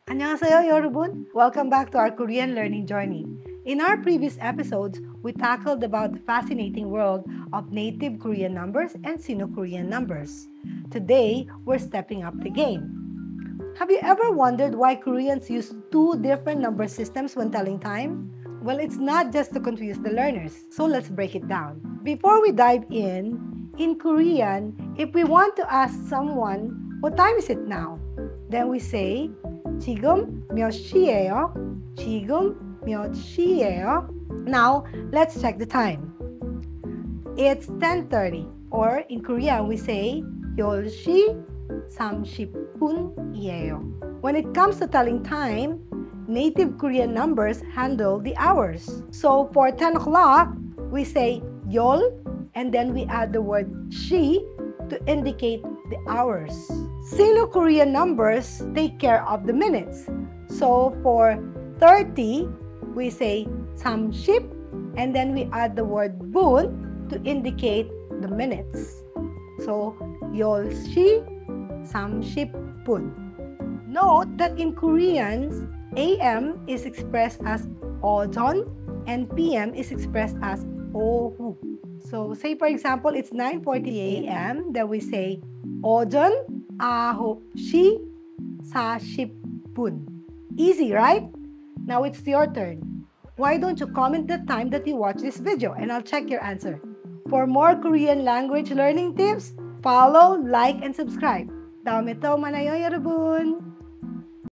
안녕하세요, 여러분. Welcome back to our Korean learning journey. In our previous episodes, we tackled about the fascinating world of native Korean numbers and Sino-Korean numbers. Today, we're stepping up the game. Have you ever wondered why Koreans use two different number systems when telling time? Well, it's not just to confuse the learners, so let's break it down. Before we dive in Korean, if we want to ask someone, what time is it now? Then we say, 지금 몇 시예요? 지금 몇 시예요? Now, let's check the time. It's 10:30, or in Korean, we say 10시 30분이에요. When it comes to telling time, native Korean numbers handle the hours. So for 10 o'clock, we say 열, and then we add the word 시 to indicate the hours. Sino-Korean numbers take care of the minutes. So for 30, we say 30, and then we add the word 분 to indicate the minutes. So 10시 30분. Note that in Korean, AM is expressed as 오전 and PM is expressed as 오후. So say for example, it's 9:40 a.m. Then we say 오전 9시 40분. Easy, right? Now it's your turn. Why don't you comment the time that you watch this video and I'll check your answer. For more Korean language learning tips, follow, like, and subscribe. 다음에 또 만나요, 여러분!